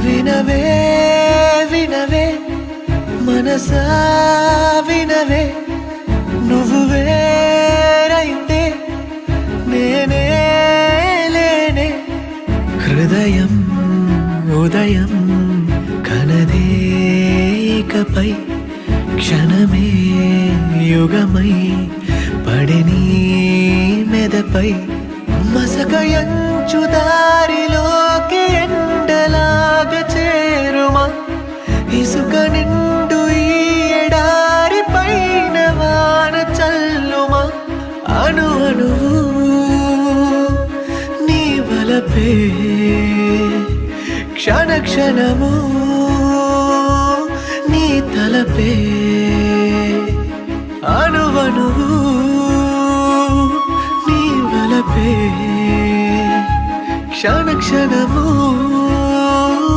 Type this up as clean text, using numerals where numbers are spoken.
వినవే వినవే మనసా వినవే నువ్వు వేరైతే నేనే లేనే హృదయం ఉదయం కనదే ఇకపై క్షణమే యుగమై పడిని మెదపై మసకయంచు దారిలోకి ఎండలాగా చేరుమా ఇసుక నిండు ఈ ఎడారి పైన వాన చల్లుమా అణు అణువు నీ వలపే క్షణ క్షణము నీ తలపే అణువణువు నీ వలపే క్షణ క్షణము